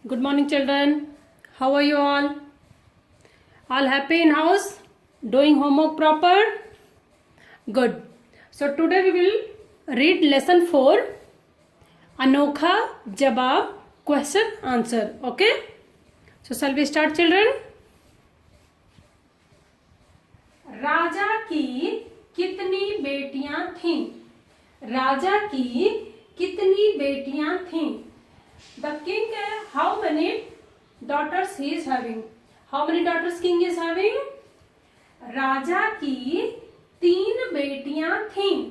Good morning, children. How are you all? All happy in house? Doing homework proper? Good. So today we will read lesson 4, Anokha Jawab Question Answer. Okay? So shall we start, children? राजा की कितनी बेटियां थीं? राजा की कितनी बेटियां थीं? The king, how many daughters he is having? How many daughters king is having? राजा की 3 बेटियां थीं.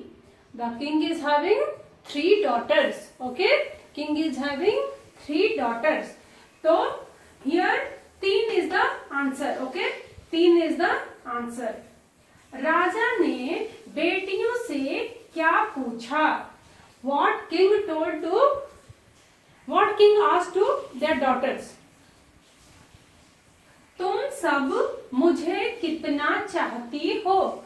The king is having 3 daughters. Okay, king is having 3 daughters. So here 3 is the answer. Okay, 3 is the answer. राजा ने बेटियों से क्या पूछा? What king told to? What king asked to their daughters? तुम सब मुझे कितना चाहती हो?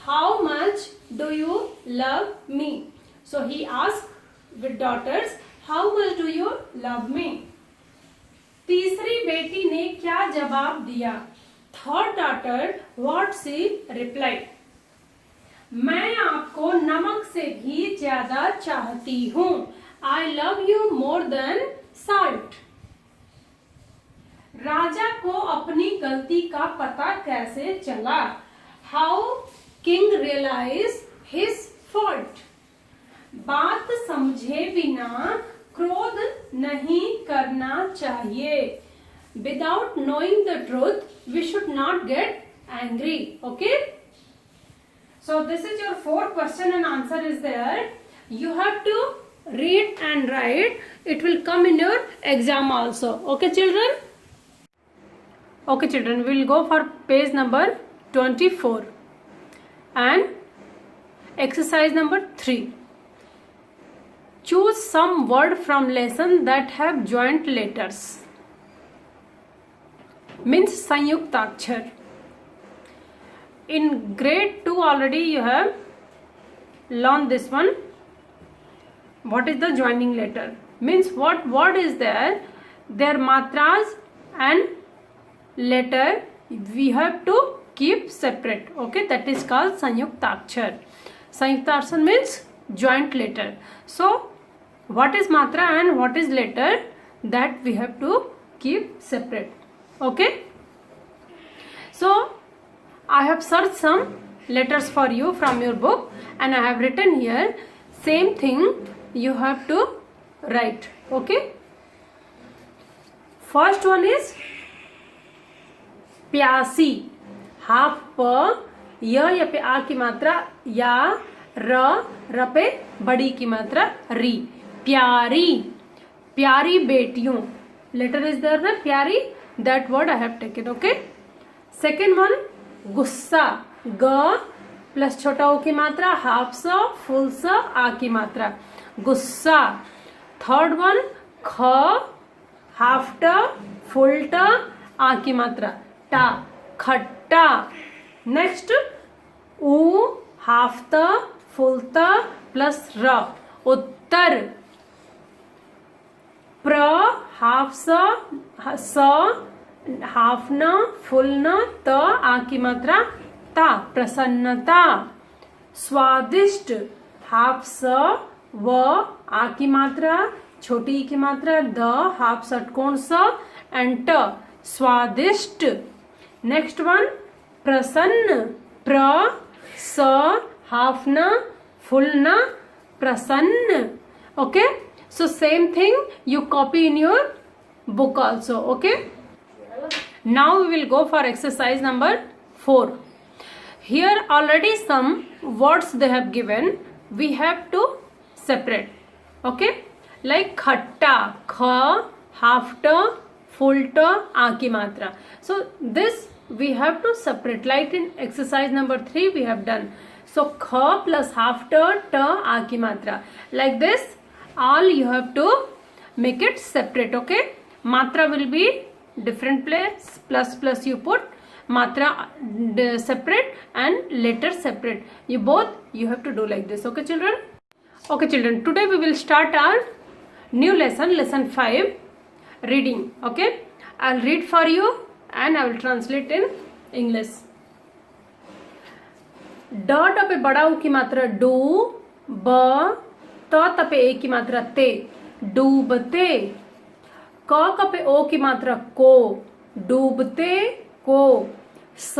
How much do you love me? So he asked with daughters, how much do you love me? तीसरी बेटी ने क्या जवाब दिया? Third daughter, what she replied? मैं आपको नमक से भी ज्यादा चाहती हूँ. I love you more than salt. राजा को अपनी गलती का पता कैसे चला? How king realized his fault? बात समझे बिना क्रोध नहीं करना चाहिए. Without knowing the truth, we should not get angry. Okay? So this is your 4 question and answer is there. You have to read and write. It will come in your exam also. Okay, children? Okay, children, we will go for page number 24 and exercise number 3. Choose some word from lesson that have joint letters. Means Sanyuktakshar. In grade 2 already you have learned this one. What is the joining letter? Means what word is there? Their matras and letter we have to keep separate. Okay, that is called Sanyuktakshar. Sanyuktakshar means joint letter. So what is matra and what is letter, that we have to keep separate. Okay, so I have searched some letters for you from your book and I have written here. Same thing you have to write. Okay, first one is प्यासी. Half प या पे आ की मात्रा या, र पे बड़ी की मात्रा री. प्यारी. प्यारी बेटियों. लेटर इज देयर ना, प्यारी. That word I have taken. Okay. Second one, गुस्सा. ग प्लस छोटा ओ की मात्रा, हाफ स, फुल स, आ की मात्रा. गुस्सा. थर्ड वन, ख, हाफ ट, फुल ट, आ की मात्रा, टा. खट्टा. नेक्स्ट उ, हाफ त, फुल त प्लस र, उत्तर. प्र, हाफ स, हाफ न, फुल न, त, आ की मात्रा, ता. प्रसन्नता. स्वादिष्ट. हाफ स, व, आ की मात्रा, छोटी की मात्रा, द, हाफ षटकोण स एंड ट. स्वादिष्ट. नेक्स्ट वन, प्रसन्न. प्र, स, हाफ न, फुल न, प्रसन्न. Okay, so same thing you copy in your book also. Okay, now we will go for exercise number 4. Here already some words they have given, we have to separate. Okay, like khatta, kha, half ta, full ta, a ki matra. So this we have to separate, like in exercise number 3 we have done. So kha plus half ta, ta, a ki matra, like this. All you have to make it separate. Okay, matra will be different place, plus you put matra separate and letter separate. You have to do like this. Okay, children? Okay, children, today we will start our new lesson, lesson 5. reading. Okay, I'll read for you and I will translate in English. ड टपे बड़ा ऊ की मात्रा do, ब त तपे ए की मात्रा ते, डूबते। क कपे ओ की मात्रा को, डूबते को। स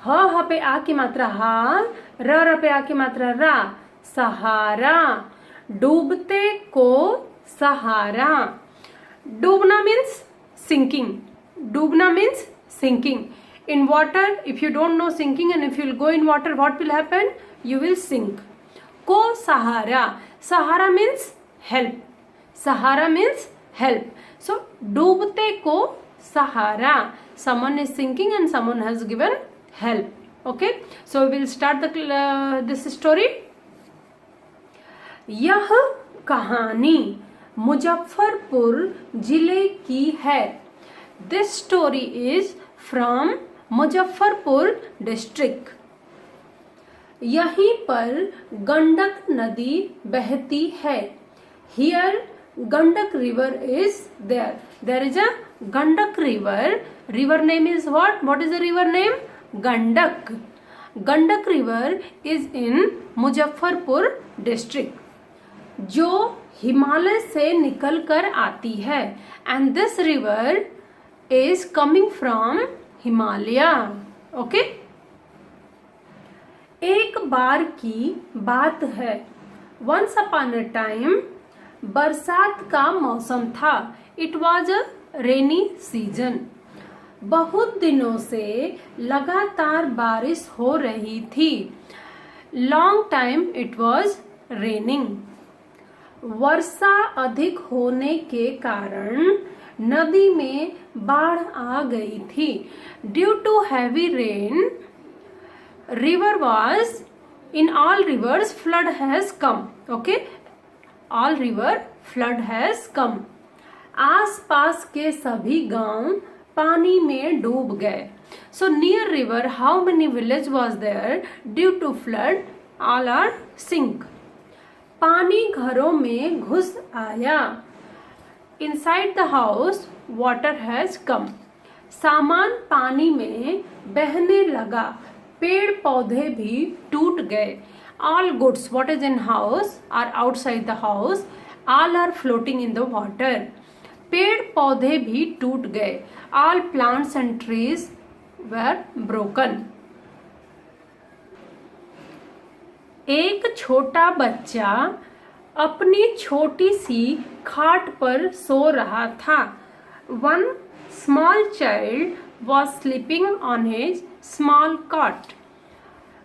ह पे आ की मात्रा हा, र पे आ की मात्रा रा, सहारा। डूबते को सहारा। डूबना मीन्स sinking. डूबना means sinking. In water, if you don't know sinking and if you will go in water, what will happen? You will sink. को सहारा. सहारा means help. सहारा means help. So डूबते को सहारा. Someone is sinking and someone has given help. Okay. So we will start this story. यह कहानी मुजफ्फरपुर जिले की है. This story is from Muzaffarpur district. यहीं पर गंडक नदी बहती है. Here Gandak river is there. There is a Gandak river. River name is what is the river name? Gandak. Gandak river is in Muzaffarpur district, जो हिमालय से निकल कर आती है. And this river is coming from Himalaya. Okay. एक बार की बात है. वंस अपॉन अ टाइम बरसात का मौसम था. It was a rainy season. बहुत दिनों से लगातार बारिश हो रही थी. Long time it was raining. वर्षा अधिक होने के कारण नदी में बाढ़ आ गई थी. Due to heavy rain river was in all rivers flood has come. Okay, all river flood has come. आसपास के सभी गांव पानी में डूब गए. So near river how many village was there? Due to flood all are sink. पानी घरों में घुस आया. Inside the house water has come. सामान पानी में बहने लगा. पेड़ पौधे भी टूट गए. All goods what is in house are outside the house. All are floating in the water. पेड़ पौधे भी टूट गए. All plants and trees were broken. एक छोटा बच्चा अपनी छोटी सी खाट पर सो रहा था. One small child was sleeping on his small cot.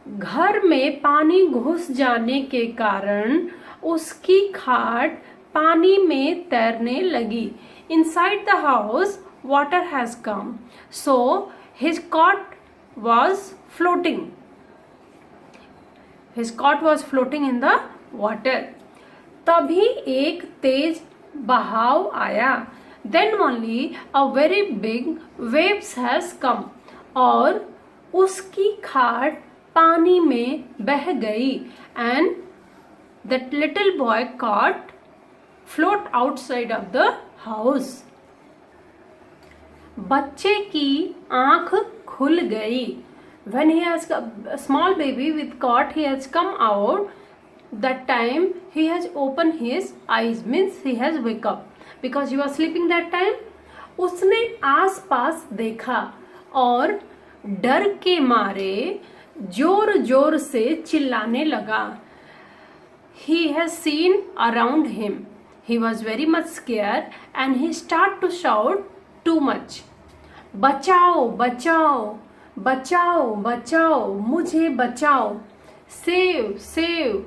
घर में पानी घुस जाने के कारण उसकी खाट पानी में तैरने लगी. Inside the house water has come, so his cot was floating. His cot was floating in the water. तभी एक तेज बहाव आया. Then only a very big waves has come. और उसकी खाट पानी में बह गई. And that little boy cot float outside of the house. बच्चे की आंख खुल गई. When he has a small baby with cot, he has come out. That time he has opened his eyes, means he has wake up because he was sleeping that time. उसने आस पास देखा और डर के मारे जोर जोर से चिल्लाने लगा. He has seen around him. He was very much scared and he started to shout too much. बचाओ बचाओ बचाओ बचाओ, मुझे बचाओ. Save save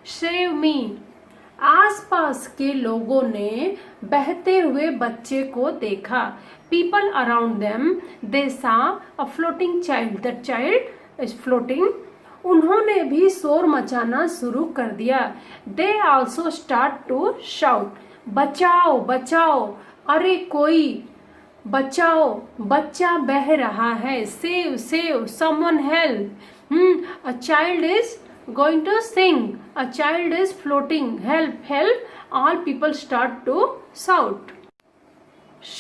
save me. आसपास के लोगों ने बहते हुए बच्चे को देखा. People around them they saw a floating child. That child is floating. उन्होंने भी शोर मचाना शुरू कर दिया. They also start to shout. बचाओ बचाओ, अरे कोई बचाओ, बच्चा बह रहा है. Save save, someone help. A child is going to sing. A child is floating. Help, help. All people start to shout.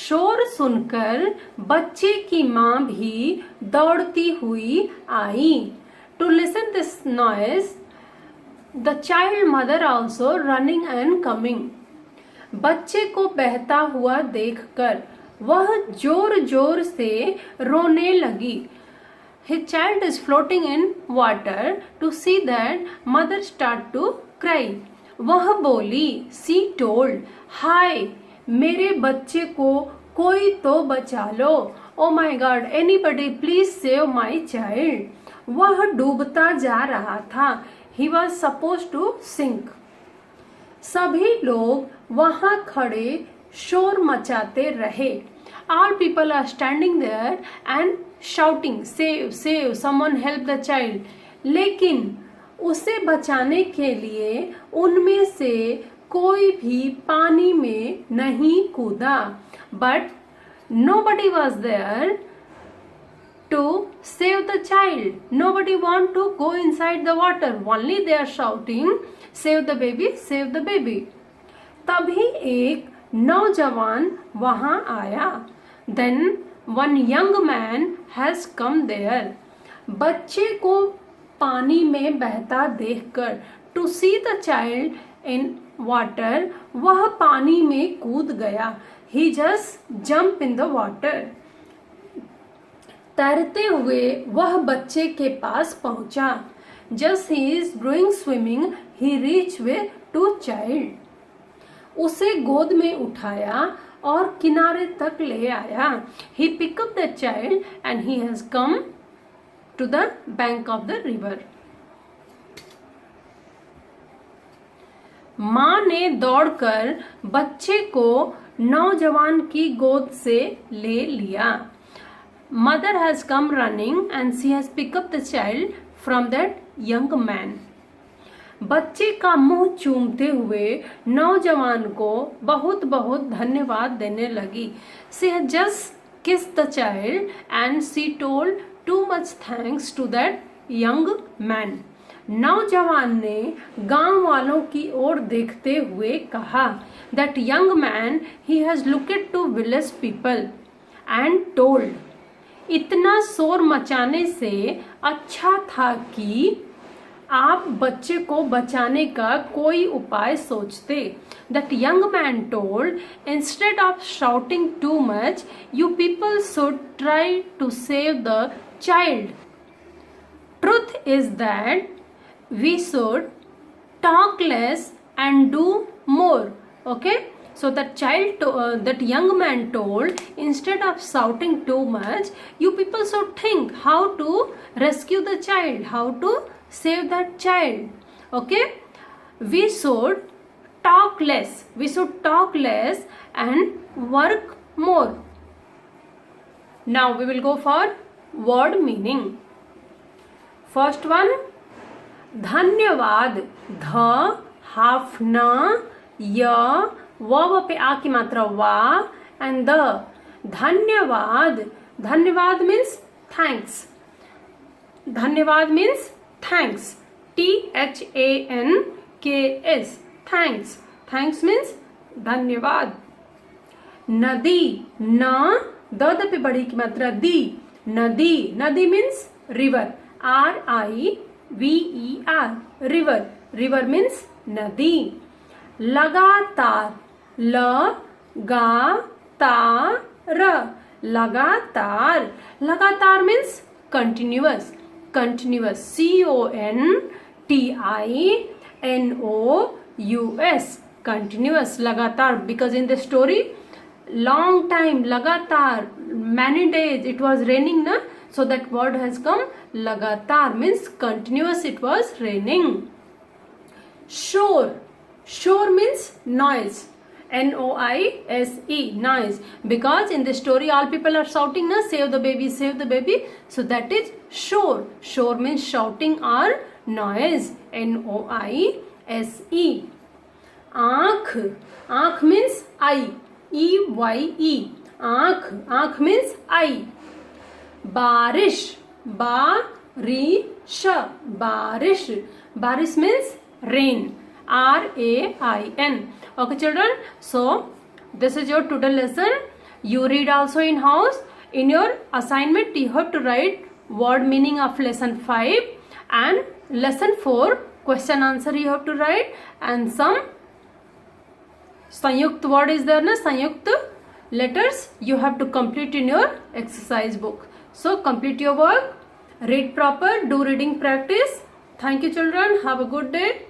शोर सुनकर बच्चे की माँ भी दौड़ती हुई आई। To listen this noise the child mother also running and coming. बच्चे को बहता हुआ देखकर वह जोर जोर से रोने लगी। His child is floating in water. To see that, mother start to cry. वह बोली, she told, हाय मेरे बच्चे को कोई तो बचा लो। Oh my God, anybody please save my child. वह डूबता जा रहा था। He was supposed to sink. सभी लोग वहां खड़े शोर मचाते रहे। All people are standing there and shouting, save, save, someone help the child. लेकिन उसे बचाने के लिए उनमें से कोई भी पानी में नहीं कूदा। But nobody was there to save the child. Nobody want to go inside the water. Only they are shouting, save the baby, save the baby. तभी एक नौजवान वहां आया। Then one young man has come there. बच्चे को पानी में बहता देखकर to see the child in water, वह पानी में कूद गया। He just jumped in the water. तैरते हुए वह बच्चे के पास पहुंचा। Just he is doing swimming, he reached with to child. उसे गोद में उठाया और किनारे तक ले आया। He picked up the child and he has come to the bank of the river. माँ ने दौड़कर बच्चे को नौजवान की गोद से ले लिया। Mother has come running and she has picked up the child from that young man. बच्चे का मुंह चूमते हुए नौजवान को बहुत बहुत धन्यवाद देने लगी। She had just kissed the child and she told too much thanks to that young man. नौजवान ने गांव वालों की ओर देखते हुए कहा, That young man, he has looked to village people and told. इतना शोर मचाने से अच्छा था कि आप बच्चे को बचाने का कोई उपाय सोचते। That young man told, instead of shouting too much, you people should try to save the child. Truth is that we should talk less and do more. Okay? So that young man told, instead of shouting too much, you people should think how to rescue the child, how to save that child. Okay? We should talk less. We should talk less and work more. Now we will go for word meaning. First one, धन्यवाद। ध half न य व पे आ की मात्रा वा and the. धन्यवाद। धन्यवाद मीन्स थैंक्स। धन्यवाद means thanks. THANKS thanks. Thanks means धन्यवाद। नदी। न द पे बड़ी की मात्रा दी। नदी। नदी means river. RIVER river. River means नदी। लगातार। ल गा ता र लगातार। लगातार means continuous. Continuous. CONTINOUS continuous। लगातार, because in the story long time, लगातार, many days it was raining na, so that word has come। लगातार means continuous, it was raining। शोर। शोर means noise। NOISE noise, because in the story all people are shouting na, save the baby, save the baby, so that is shore। Shore means shouting or noise। NOISE। आँख। आँख means eye। EYE आँख। आँख means eye। बारिश। बारिश। बारिश। बारिश means rain। RAIN। Okay children, so this is your today lesson। You read also in house. In your assignment, you have to write word meaning of lesson 5 and lesson 4 question answer you have to write, and some Sanyukt word is there na, Sanyukt letters you have to complete in your exercise book. So complete your work, read proper, do reading practice. Thank you children, have a good day.